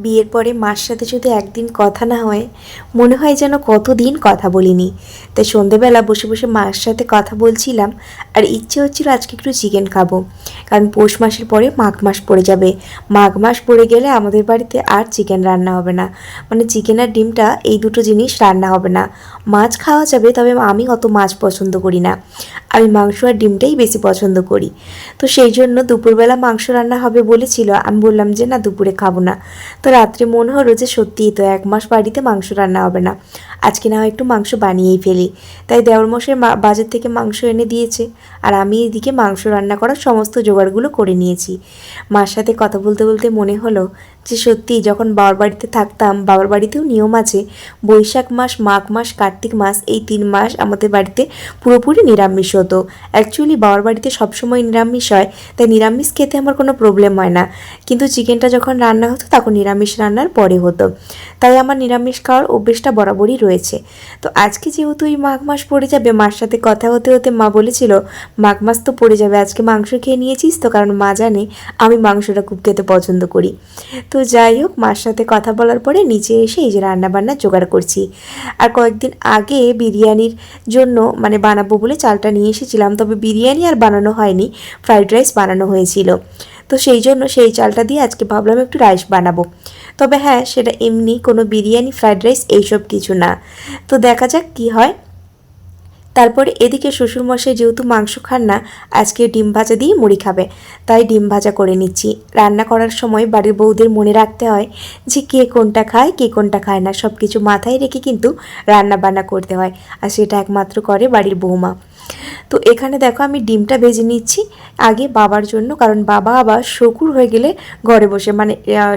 বিয়ের পরে মার সাথে যদি একদিন কথা না হয় মনে হয় যেন কতদিন কথা বলিনি। তাই সন্ধেবেলা বসে বসে মার সাথে কথা বলছিলাম আর ইচ্ছে হচ্ছিল আজকে একটু চিকেন খাবো, কারণ পৌষ মাসের পরে মাঘ মাস পড়ে যাবে। মাঘ মাস পড়ে গেলে আমাদের বাড়িতে আর চিকেন রান্না হবে না, মানে চিকেন আর ডিমটা এই দুটো জিনিস রান্না হবে না। মাছ খাওয়া যাবে, তবে আমি অত মাছ পছন্দ করি না, আমি মাংস আর ডিমটাই বেশি পছন্দ করি। তো সেই জন্য দুপুরবেলা মাংস রান্না হবে বলেছিল, আমি বললাম যে না, দুপুরে খাবো না। তো রাত্রে মনে হলো যে সত্যিই তো 1 মাস বাড়িতে মাংস রান্না হবে না, আজকে না হয় একটু মাংস বানিয়েই ফেলি। তাই দেওরমশাই বাজার থেকে মাংস এনে দিয়েছে আর আমি এদিকে মাংস রান্না করার সমস্ত জোগাড়গুলো করে নিয়েছি। মার সাথে কথা বলতে বলতে মনে হলো যে সত্যিই যখন বাবার বাড়িতে থাকতাম, বাবার বাড়িতেও নিয়ম আছে বৈশাখ মাস, মাঘ মাস, কার্তিক মাস, এই 3 মাস আমাদের বাড়িতে পুরোপুরি নিরামিষ হতো। অ্যাকচুয়ালি বাবার বাড়িতে সবসময় নিরামিষ হয়, তাই নিরামিষ খেতে আমার কোনো প্রবলেম হয় না, কিন্তু চিকেনটা যখন রান্না হতো তখন নিরামিষ রান্নার পরে হতো, তাই আমার নিরামিষ খাওয়ার অভ্যেসটা বরাবরই রয়েছে। তো আজকে যেহেতু এই মাঘ মাস পড়ে যাবে, মার সাথে কথা হতে হতে মা বলেছিল মাঘ মাস তো পড়ে যাবে, আজকে মাংস খেয়ে নিয়েছিস তো, কারণ মা জানে আমি মাংসটা খুব খেতে পছন্দ করি। তো যাই হোক, মার সাথে কথা বলার পরে নিচে এসে এই যে রান্নাবান্না জোগাড় করছি। আর কয়েকদিন আগে বিরিয়ানির জন্য মানে বানাবো বলে চালটা নিয়ে এসেছিলাম, তবে বিরিয়ানি আর বানানো হয়নি, ফ্রাইড রাইস বানানো হয়েছিল। তো সেই জন্য সেই চালটা দিয়ে আজকে ভাবলাম একটু রাইস বানাবো, তবে হ্যাঁ সেটা এমনি কোনো বিরিয়ানি, ফ্রাইড রাইস এইসব কিছু না। তো দেখা যাক কি হয়। তারপরে এদিকে শ্বশুরমশাই যেহেতু মাংস খান না, আজকে ডিম ভাজা দিয়ে মুড়ি খাবে, তাই ডিম ভাজা করে নিচ্ছি। রান্না করার সময় বাড়ির বউদের মনে রাখতে হয় যে কে কোনটা খায় কে কোনটা খায় না, সব কিছু মাথায় রেখে কিন্তু রান্না বান্না করতে হয়, আর সেটা একমাত্র করে বাড়ির বৌমা। তো এখানে দেখো আমি ডিমটা ভেজে নিচ্ছি আগে বাবার জন্য, কারণ বাবা আবার শকুর হয়ে গেলে ঘরে বসে, মানে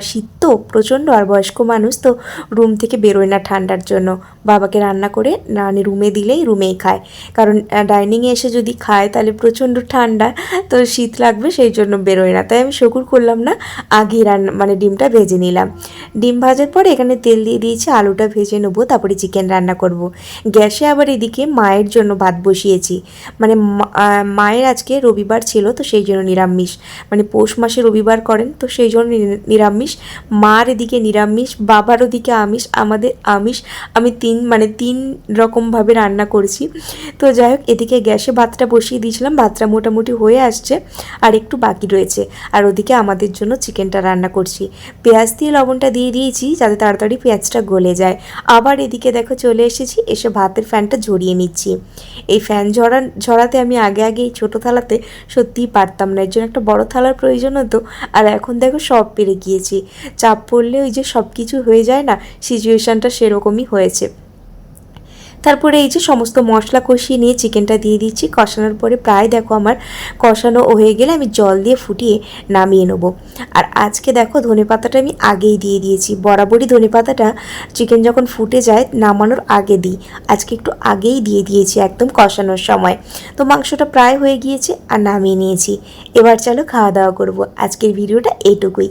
শীত তো প্রচণ্ড, আর বয়স্ক মানুষ তো রুম থেকে বেরোয় না ঠান্ডার জন্য, বাবাকে রান্না করে মানে রুমে দিলেই রুমেই খায়, কারণ ডাইনিংয়ে এসে যদি খায় তাহলে প্রচণ্ড ঠান্ডা, তো শীত লাগবে, সেই জন্য বেরোয় না। তাই আমি শকুর করলাম না, আগেই মানে ডিমটা ভেজে নিলাম। ডিম ভাজার পরে এখানে তেল দিয়ে দিয়েছি, আলুটা ভেজে নেবো, তারপরে চিকেন রান্না করব। গ্যাসে আবার এদিকে মায়ের জন্য ভাত বসিয়েছি, মানে মায়ের আজকে রবিবার ছিল, তো সেই জন্য নিরামিষ, মানে পৌষ মাসে রবিবার করেন, তো সেই জন্য নিরামিষ। মার এদিকে নিরামিষ, বাবার ওদিকে আমিষ, আমাদের আমিষ। আমি তিন রকমভাবে রান্না করছি। তো যাই হোক, এদিকে গ্যাসে ভাতটা বসিয়ে দিয়েছিলাম, ভাতটা মোটামুটি হয়ে আসছে, আর একটু বাকি রয়েছে। আর ওদিকে আমাদের জন্য চিকেনটা রান্না করছি, পেঁয়াজ দিয়ে লবণটা দিয়ে দিয়েছি যাতে তাড়াতাড়ি পেঁয়াজটা গলে যায়। আবার এদিকে দেখো চলে এসেছি, এসে ভাতের ফ্যানটা ঝরিয়ে নিচ্ছি। এই ফ্যান ঝরাতে আমি আগে এই ছোটো থালাতে সত্যিই পারতাম না, এর জন্য একটা বড় থালার প্রয়োজন হতো, আর এখন দেখো সব পেরে গিয়েছি। চাপ পড়লে ওই যে সব কিছু হয়ে যায় না, সিচুয়েশানটা সেরকমই হয়েছে। তারপরে এই যে সমস্ত মশলা কষিয়ে নিয়ে চিকেনটা দিয়ে দিচ্ছি, কষানোর পরে প্রায় দেখো আমার কষানো হয়ে গেলে আমি জল দিয়ে ফুটিয়ে নামিয়ে নেব। আর আজকে দেখো ধনেপাতাটা আমি আগেই দিয়ে দিয়েছি, বরাবরই ধনেপাতাটা চিকেন যখন ফুটে যায় নামানোর আগে দিই, আজকে একটু আগেই দিয়ে দিয়েছি একদম কষানোর সময়। তো মাংসটা প্রায় হয়ে গিয়েছে আর নামিয়ে নিয়েছি। এবার চলো খাওয়া দাওয়া করবো। আজকের ভিডিওটা এইটুকুই।